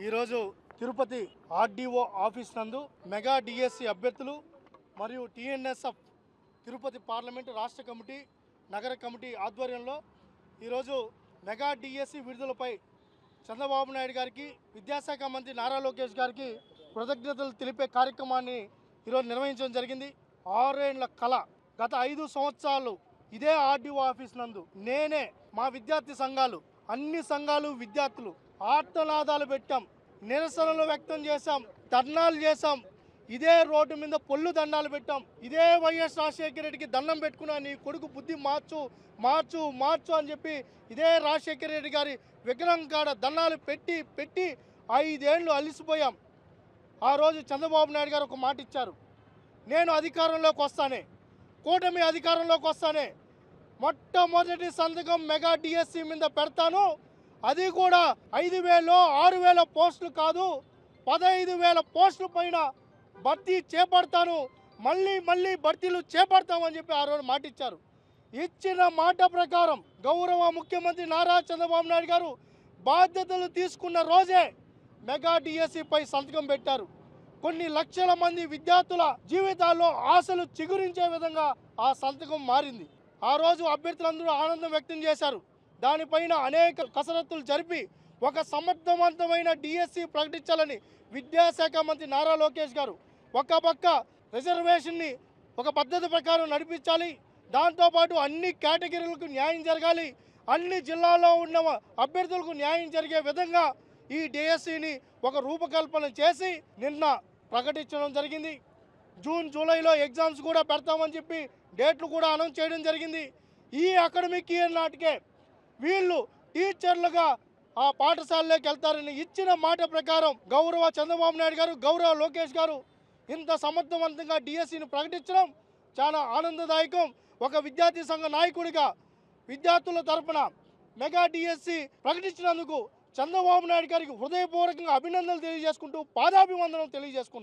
ఈరోజు Tirupati RDO office నందు mega DSC అభ్యర్థులు మరియు టీఎన్ఎస్ఎఫ్ తిరుపతి పార్లమెంటు రాష్ట్ర కమిటీ నగర కమిటీ ఆధ్వర్యంలో ఈరోజు మెగా డిఎస్సి విడుదలపై చంద్రబాబు నాయుడు గారికి విద్యాశాఖ మంత్రి నారా లోకేష్ గారికి కృతజ్ఞతలు తెలిపే కార్యక్రమాన్ని ఈరోజు నిర్వహించడం జరిగింది. 6 ఏళ్ల కళ గత 5 సంవత్సరాలు ఇదే ఆర్డీఓ ఆఫీస్ నందు నేనే మా విద్యార్థి సంఘాలు అన్ని సంఘాలు విద్యార్థులు ఆర్తనాదాలు పెట్టాం, నిరసనలు వ్యక్తం చేశాం, ధర్నాలు చేశాం, ఇదే రోడ్డు మీద పొల్లు దండాలు పెట్టాం, ఇదే వైఎస్ రాజశేఖర రెడ్డికి దండం పెట్టుకున్నా నీ కొడుకు బుద్ధి మార్చు మార్చు మార్చు అని చెప్పి ఇదే రాజశేఖర రెడ్డి గారి విగ్రహం కాడ దండాలు పెట్టి పెట్టి 5 ఏళ్ళు అలిసిపోయాం. ఆ రోజు చంద్రబాబు నాయుడు గారు ఒక మాట ఇచ్చారు, నేను అధికారంలోకి వస్తానే, కూటమి అధికారంలోకి వస్తానే, మొట్టమొదటి సంతకం మెగా డిఎస్సి మీద పెడతాను, అది కూడా 5,000 6,000 పోస్టులు కాదు 15,000 పోస్టుల పైన భర్తీ చేపడతాను, మళ్ళీ మళ్ళీ భర్తీలు చేపడతామని చెప్పి ఆ రోజు మాట ఇచ్చారు. ఇచ్చిన మాట ప్రకారం గౌరవ ముఖ్యమంత్రి నారా చంద్రబాబు నాయుడు గారు బాధ్యతలు తీసుకున్న రోజే మెగా డిఎస్సిపై సంతకం పెట్టారు. కొన్ని లక్షల మంది విద్యార్థుల జీవితాల్లో ఆశలు చిగురించే విధంగా ఆ సంతకం మారింది. ఆ రోజు అభ్యర్థులందరూ ఆనందం వ్యక్తం చేశారు. దానిపైన అనేక కసరత్తులు జరిపి ఒక సమర్థవంతమైన డిఎస్సి ప్రకటించాలని విద్యాశాఖ మంత్రి నారా లోకేష్ గారు ఒక పక్క రిజర్వేషన్ని ఒక పద్ధతి ప్రకారం నడిపించాలి, దాంతోపాటు అన్ని కేటగిరీలకు న్యాయం జరగాలి, అన్ని జిల్లాల్లో ఉన్న అభ్యర్థులకు న్యాయం జరిగే విధంగా ఈ డిఎస్సిని ఒక రూపకల్పన చేసి నిన్న ప్రకటించడం జరిగింది. జూన్ జూలైలో ఎగ్జామ్స్ కూడా పెడతామని చెప్పి డేట్లు కూడా అనౌన్స్ చేయడం జరిగింది. ఈ అకాడమిక్ ఇయర్ నాటికే వీళ్ళు టీచర్లుగా ఆ పాఠశాలలోకి వెళ్తారని ఇచ్చిన మాట ప్రకారం గౌరవ చంద్రబాబు నాయుడు గారు గౌరవ లోకేష్ గారు ఇంత సమర్థవంతంగా డిఎస్సిని ప్రకటించడం చాలా ఆనందదాయకం. ఒక విద్యార్థి సంఘ నాయకుడిగా విద్యార్థుల తరపున మెగా డిఎస్సి ప్రకటించినందుకు చంద్రబాబు నాయుడు గారికి హృదయపూర్వకంగా అభినందనలు తెలియజేసుకుంటూ పాదాభివందనం తెలియజేసుకుంటున్నాను.